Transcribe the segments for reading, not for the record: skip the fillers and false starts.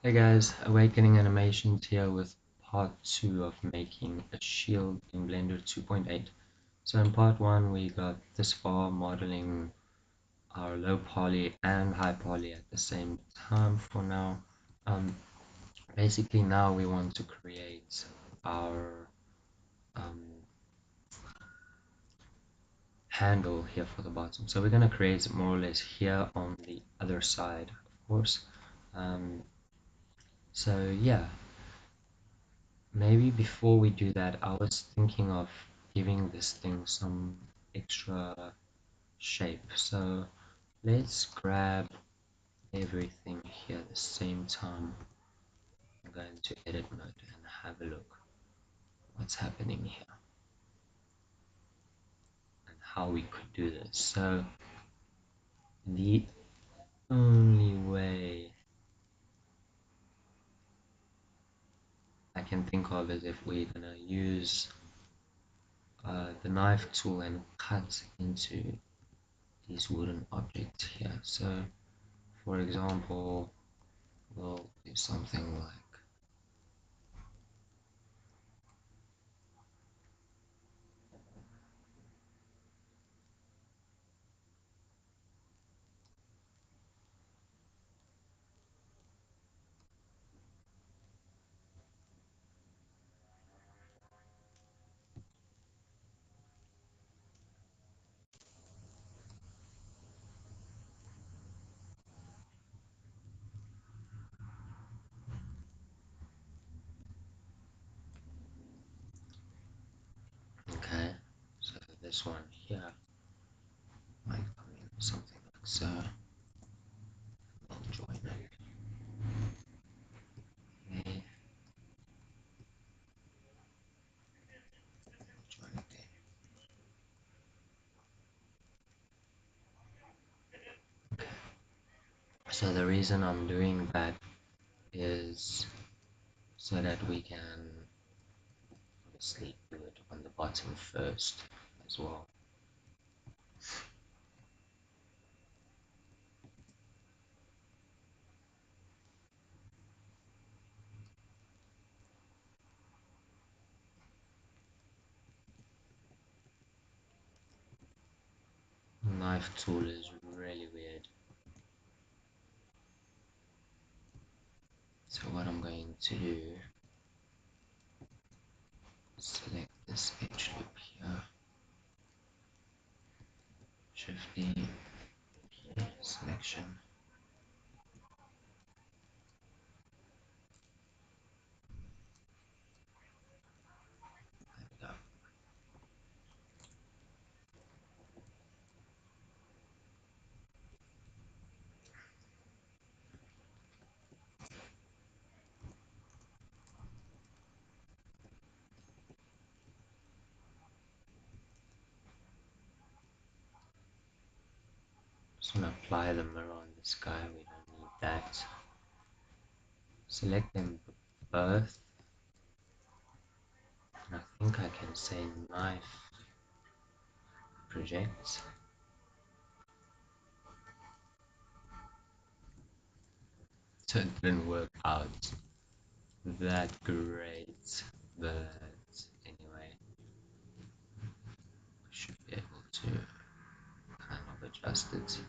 Hey guys, Awakening Animations here with part 2 of making a shield in Blender 2.8. So in part 1 we got this far modeling our low poly and high poly at the same time for now. Basically now we want to create our um, handle here for the bottom. So we're going to create it more or less here on the other side, of course. Um, so yeah, maybe before we do that, I was thinking of giving this thing some extra shape. So let's grab everything here at the same time. I'm going to edit mode and have a look what's happening here and how we could do this. So the only way I can think of is if we're gonna use the knife tool and cut into these wooden objects here. So for example, we'll do something like okay, so this one here might come in something like so. I'll join it. Okay, I'll join it there. So the reason I'm doing that is so that we can obviously do it on the bottom first as well. Knife tool is really weird. So what I'm going to do is select this edge loop here, Shift D, selection. There we go. Just want to apply the mirror on this guy, we don't need that. Select them both, and I think I can say knife project. So it didn't work out that great, but anyway, I should be able to kind of adjust it.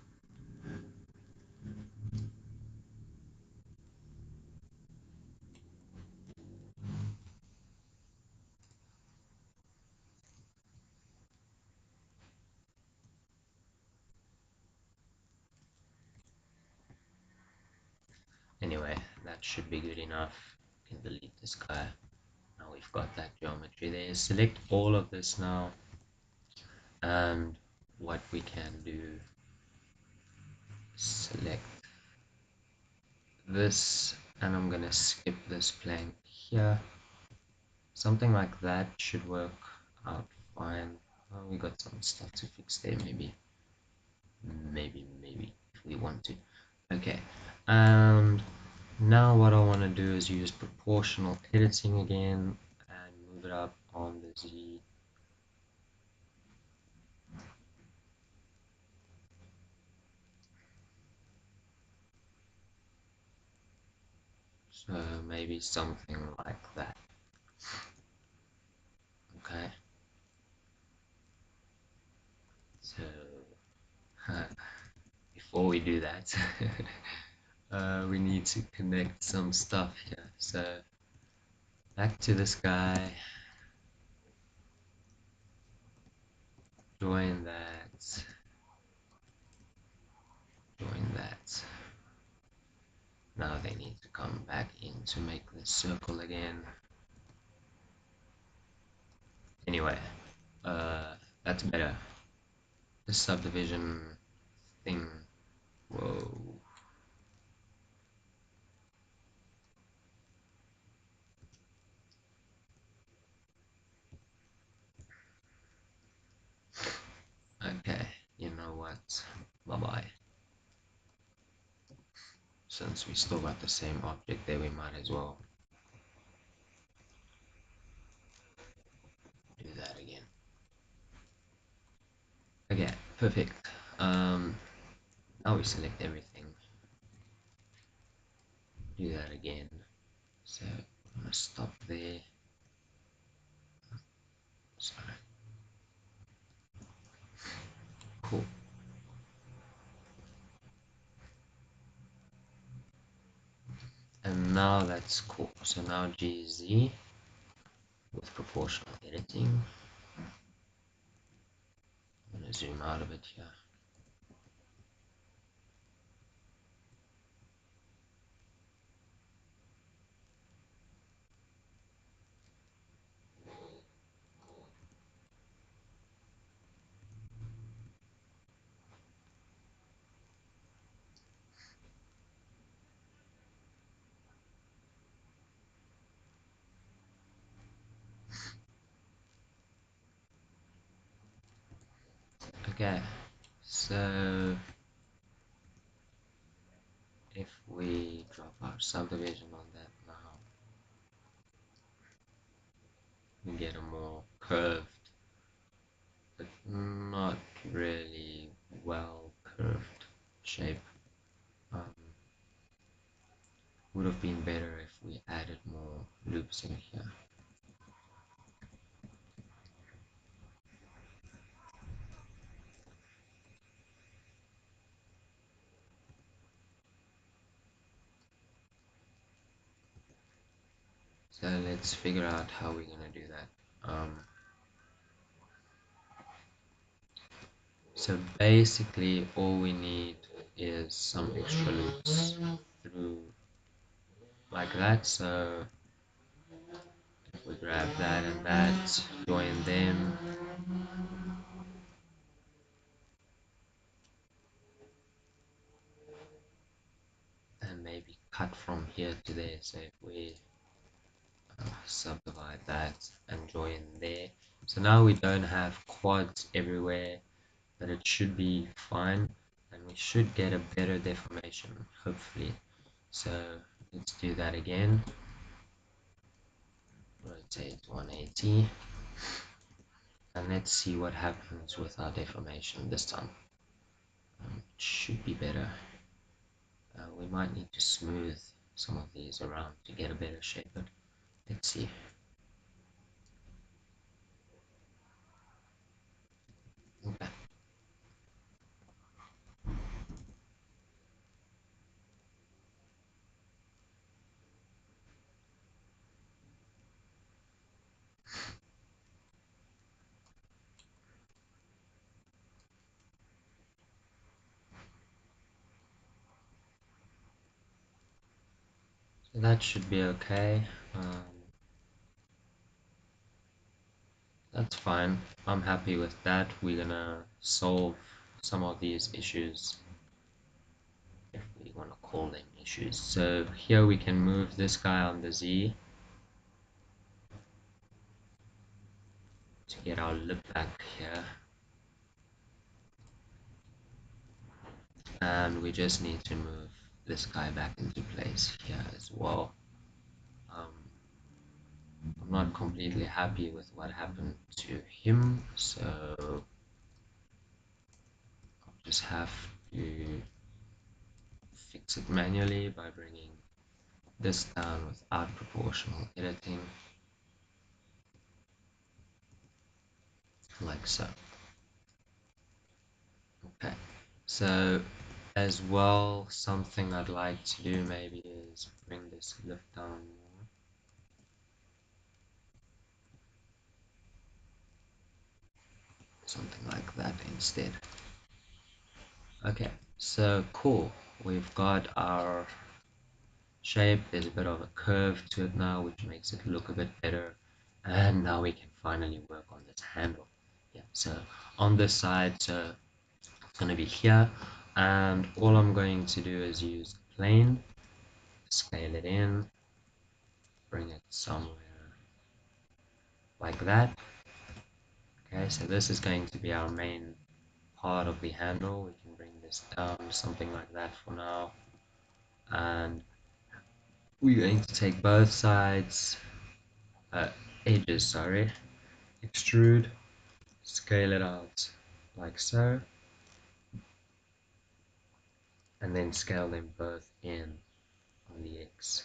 Anyway, that should be good enough. You can delete this guy. Now we've got that geometry there. Select all of this now, and what we can do, select this, and I'm gonna skip this plank here. Something like that should work out fine. We got some stuff to fix there, maybe if we want to. Okay, and now what I want to do is use proportional editing again and move it up on the Z. So maybe something like that. Okay. So before we do that, we need to connect some stuff here. So back to this guy, join that, join that. Now they need to come back in to make this circle again. Anyway, that's better. This subdivision thing, whoa. Okay, you know what? Bye-bye. Since we still got the same object there, we might as well do that again. Okay, perfect. Now we select everything. Do that again. So I'm gonna stop there. Sorry. Cool. And now that's cool. So now GZ with proportional editing. I'm gonna zoom out of it here. Okay, so if we drop our subdivision on that now, we get a more curved, but not really well curved shape. Um, would have been better if we added more loops in here. So let's figure out how we're gonna do that. So basically all we need is some extra loops through like that. So if we grab that and that, join them, and maybe cut from here to there. So if we subdivide that and join there. So now we don't have quads everywhere, but it should be fine, and we should get a better deformation, hopefully. So let's do that again. Rotate 180, and let's see what happens with our deformation this time. It should be better. We might need to smooth some of these around to get a better shape, but let's see. Okay. So that should be okay. That's fine. I'm happy with that. We're gonna solve some of these issues, if we want to call them issues. So here we can move this guy on the Z to get our lip back here. And we just need to move this guy back into place here as well. I'm not completely happy with what happened to him, so I'll just have to fix it manually by bringing this down without proportional editing, like so. Okay, so as well, something I'd like to do maybe is bring this lift down more. Something like that instead. Okay, so cool. We've got our shape. There's a bit of a curve to it now, which makes it look a bit better. And now we can finally work on this handle. Yeah, so on this side, so it's going to be here. And all I'm going to do is use plane, scale it in, bring it somewhere like that. Okay, so this is going to be our main part of the handle. We can bring this down to something like that for now. And we're going to take both sides, edges, sorry, extrude, scale it out like so, and then scale them both in on the X,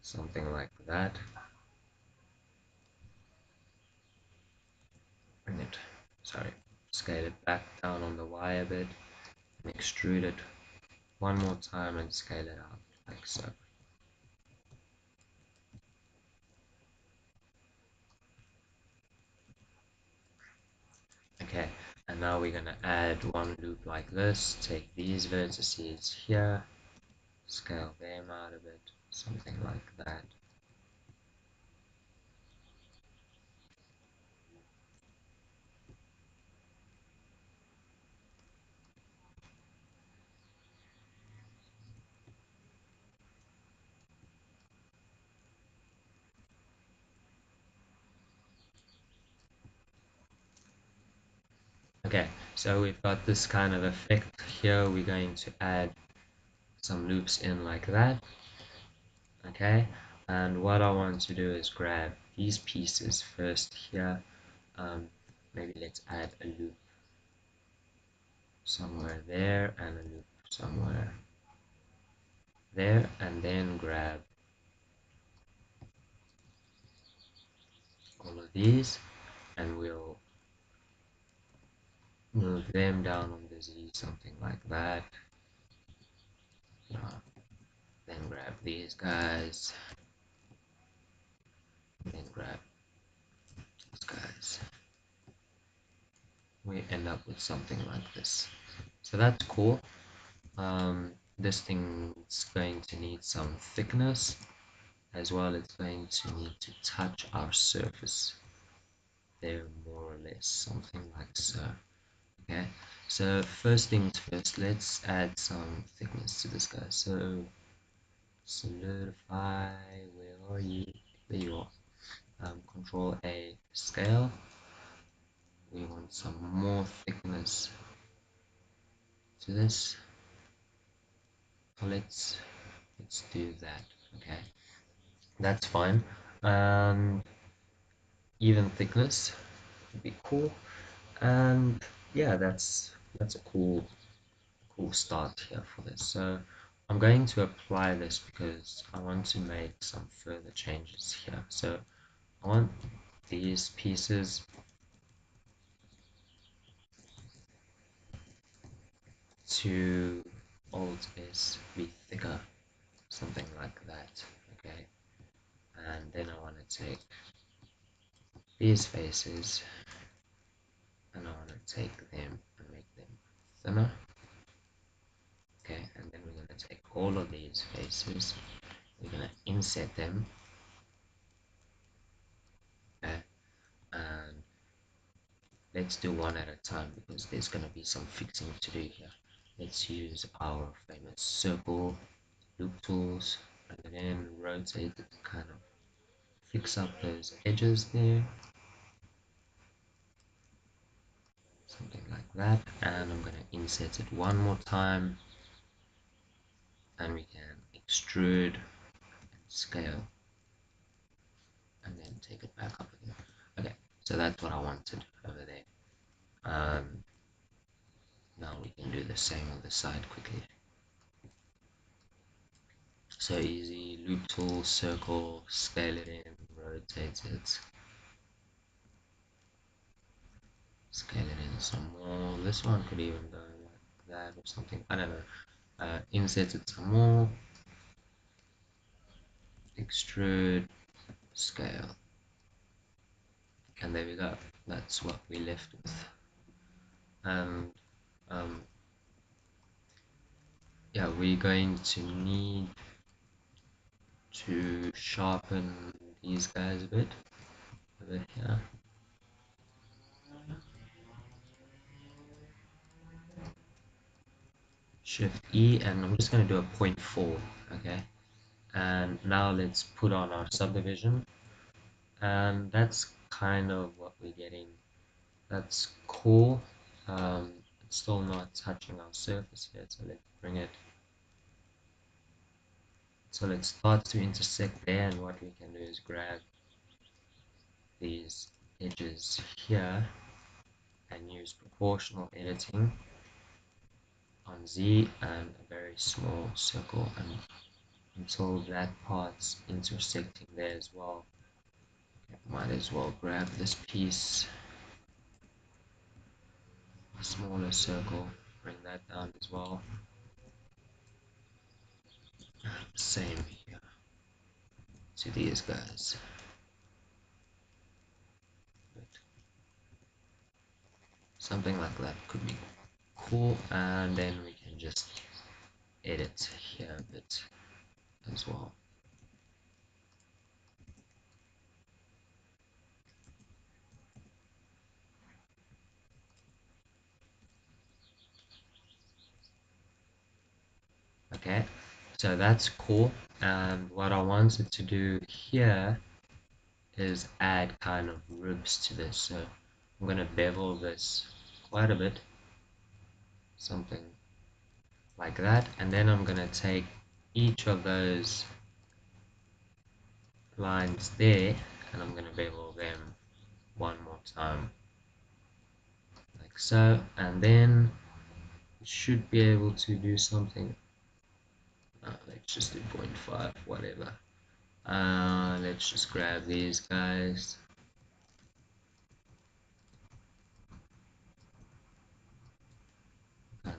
something like that. Bring it, sorry, scale it back down on the Y a bit, and extrude it one more time and scale it out like so. Okay, and now we're going to add one loop like this. Take these vertices here, scale them out a bit, something like that. Okay, so we've got this kind of effect here. We're going to add some loops in like that. Okay, and what I want to do is grab these pieces first here. Maybe let's add a loop somewhere there and a loop somewhere there, and then grab all of these and we'll move them down on the Z, something like that. Then grab these guys, then grab these guys. We end up with something like this. So that's cool. This thing's going to need some thickness as well. It's going to need to touch our surface there, more or less, something like so. Okay, so first things first, let's add some thickness to this guy. So solidify, where are you? There you are. Control A, scale. We want some more thickness to this. So let's do that. Okay, that's fine. Even thickness would be cool. And yeah, that's a cool start here for this. So I'm going to apply this because I want to make some further changes here. So I want these pieces to Alt S be thicker, something like that. Okay, and then I want to take these faces and I want to take them and make them thinner. Okay, and then we're going to take all of these faces, we're going to inset them. Okay, and let's do one at a time because there's going to be some fixing to do here. Let's use our famous circle loop tools, bring it in, rotate it, kind of fix up those edges there, something like that. And I'm going to insert it one more time, and we can extrude and scale and then take it back up again. Okay, so that's what I wanted over there. Now we can do the same on the side quickly. So easy, loop tool, circle, scale it in, rotate it, scale it in some more. This one could even go like that or something, I don't know. Insert it some more, extrude, scale, and there we go. That's what we left with. And um, yeah, we're going to need to sharpen these guys a bit over here. Shift E, and I'm just going to do a 0.4, okay? And now let's put on our subdivision, and that's kind of what we're getting. That's cool. It's still not touching our surface yet, so let's bring it so it starts to intersect there, and what we can do is grab these edges here and use proportional editing on Z and a very small circle, and until that part's intersecting there as well. Might as well grab this piece, smaller circle, bring that down as well. Same here to these guys. But something like that could be cool, and then we can just edit here a bit as well. Okay, so that's cool, and what I wanted to do here is add kind of ribs to this, so I'm going to bevel this quite a bit, something like that, and then I'm going to take each of those lines there and I'm going to bevel them one more time like so, and then it should be able to do something. Let's just do 0.5, whatever. Let's just grab these guys. Kind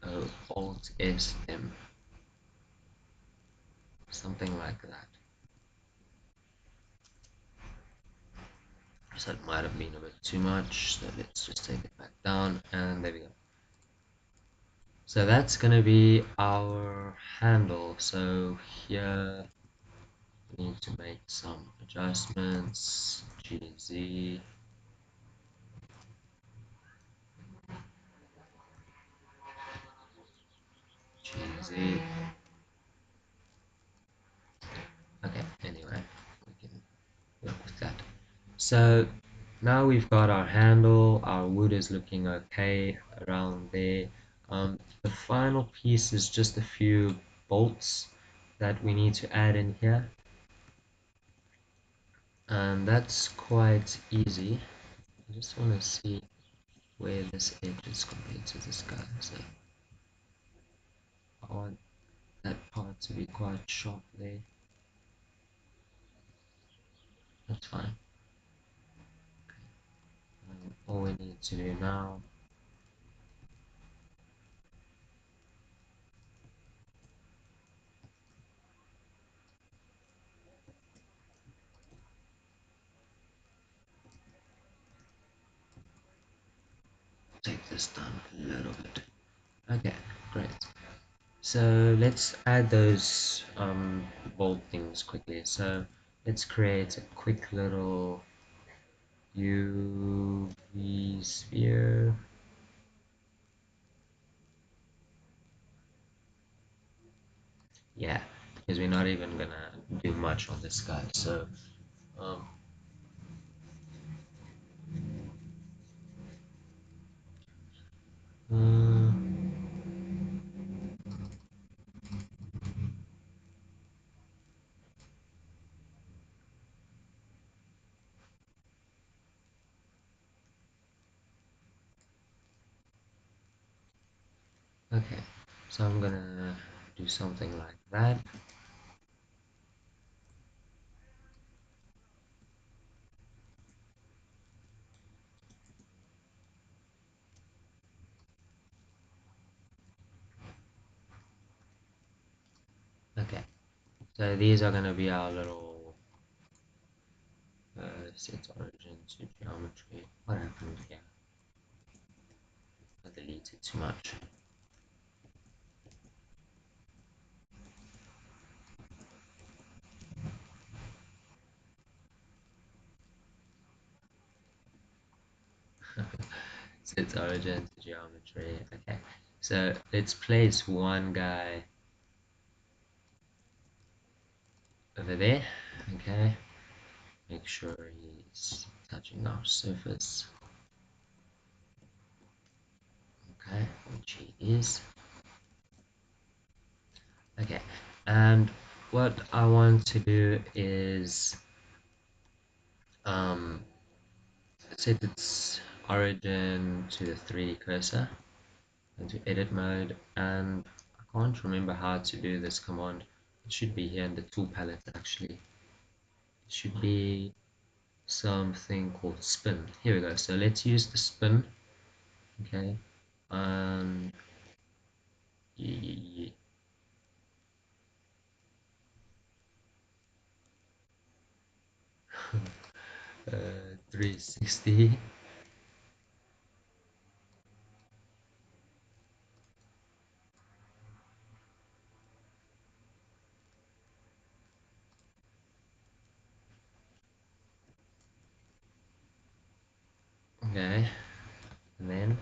of Alt S them, something like that. So it might have been a bit too much, so let's just take it back down, and there we go. So that's gonna be our handle. So here we need to make some adjustments. GZ, GZ. Okay, anyway, we can work with that. So now we've got our handle, our wood is looking okay around there. The final piece is just a few bolts that we need to add in here, and that's quite easy. I just want to see where this edge is compared to this guy, so I want that part to be quite sharp there. That's fine. All we need to do now take this down a little bit. Okay, great. So let's add those bolt things quickly. So let's create a quick little UV sphere. Yeah, because we're not even gonna do much on this guy. So um, uh, okay, so I'm gonna do something like that. Okay, so these are going to be our little set origin to geometry. What happened here? I deleted too much. Set origin to geometry. Okay, so let's place one guy over there. Okay, make sure he's touching our surface. Okay, which he is. Okay, and what I want to do is um, set its origin to the 3D cursor into edit mode, and I can't remember how to do this command. It should be here in the tool palette actually. It should be something called spin. Here we go. So let's use the spin. Okay, and yeah. 360. Okay, and then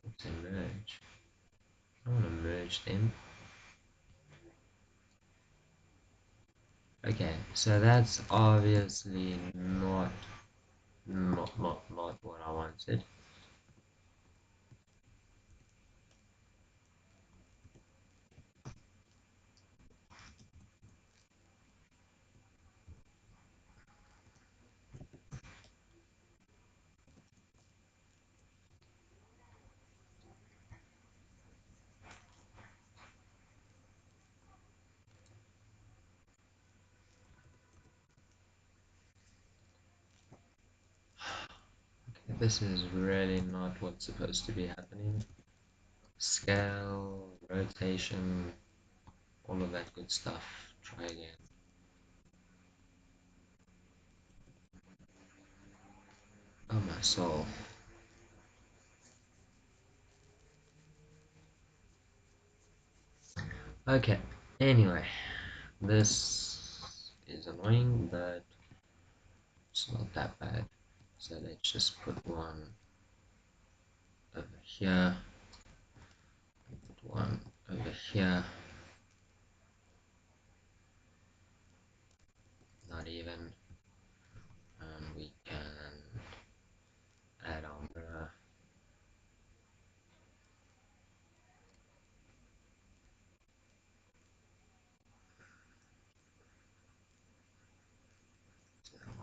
let's merge. I want to merge them. Okay, so that's obviously not what I wanted. Okay, this is really not what's supposed to be happening. Scale, rotation, all of that good stuff. Try again. Oh my soul. Okay, anyway, this is annoying, but it's not that bad. So let's just put one over here, put one over here, not even, and we can add on mirror.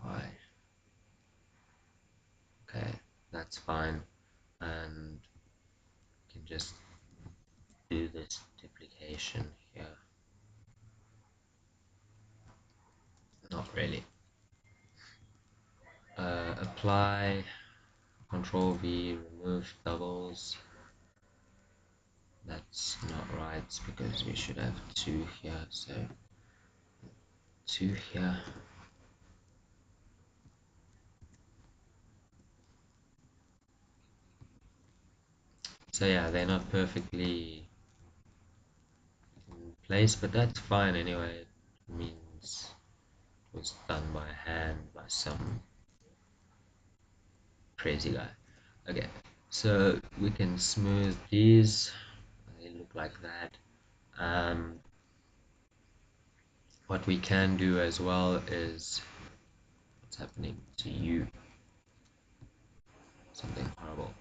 Why? Okay, that's fine, and we can just do this duplication here. Not really. Apply, Control V, remove doubles. That's not right because we should have two here, so two here. So yeah, they're not perfectly in place, but that's fine anyway. It means it was done by hand by some crazy guy. Okay, so we can smooth these. They look like that. What we can do as well is what's happening to you? Something horrible.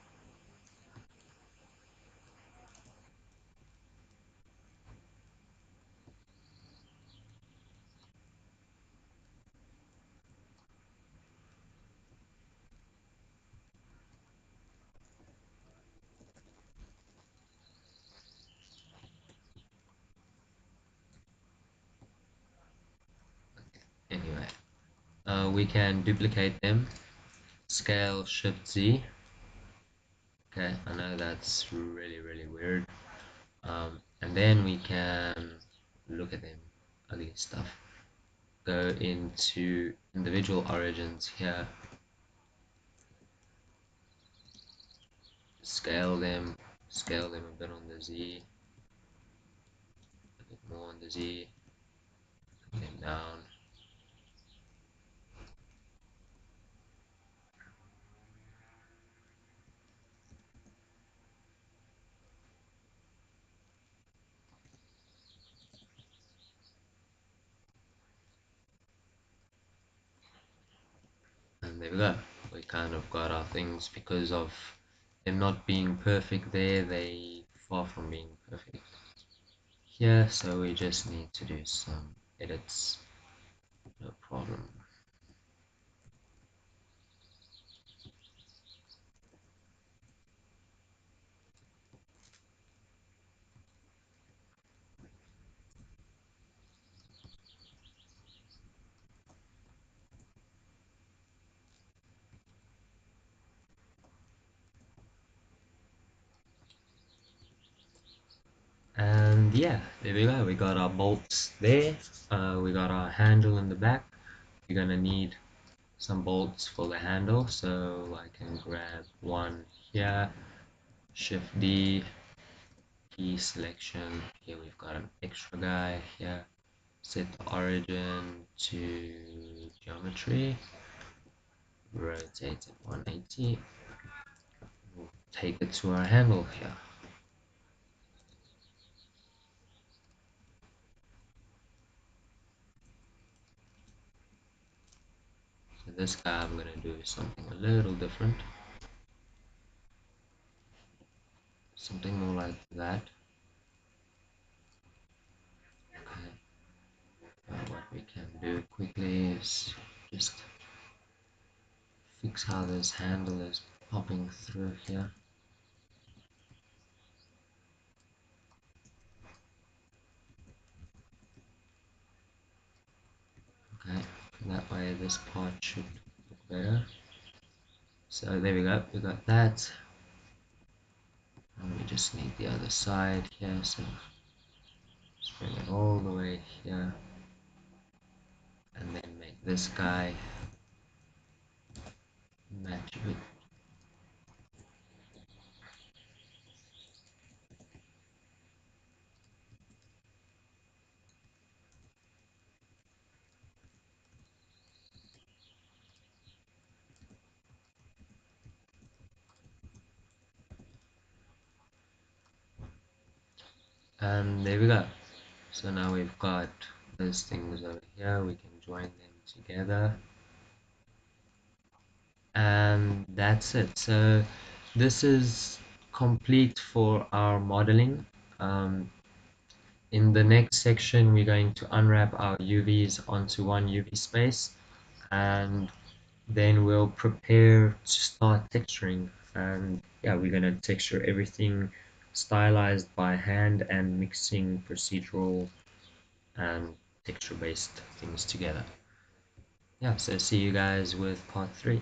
we can duplicate them, scale Shift Z. Okay, I know that's really weird. And then we can look at them, ugly stuff. Go into individual origins here, scale them a bit on the Z, a bit more on the Z, and then down. And there we go. We kind of got our things because of them not being perfect there, they far from being perfect here, so we just need to do some edits, no problem. And yeah, there we go. We got our bolts there. We got our handle in the back. You're gonna need some bolts for the handle, so I can grab one here, Shift D, key selection. Here we've got an extra guy here. Set the origin to geometry. Rotate it 180. We'll take it to our handle here. So this guy I'm gonna do something a little different. Something more like that. Okay. What we can do quickly is just fix how this handle is popping through here. Okay, that way this part should look better. So there we go, we got that. And we just need the other side here, so just bring it all the way here. And then make this guy match it. And there we go. So now we've got those things over here, we can join them together. And that's it. So this is complete for our modeling. In the next section, we're going to unwrap our UVs onto one UV space, and then we'll prepare to start texturing. And yeah, we're going to texture everything stylized by hand and mixing procedural and texture based things together. Yeah, so see you guys with part 3.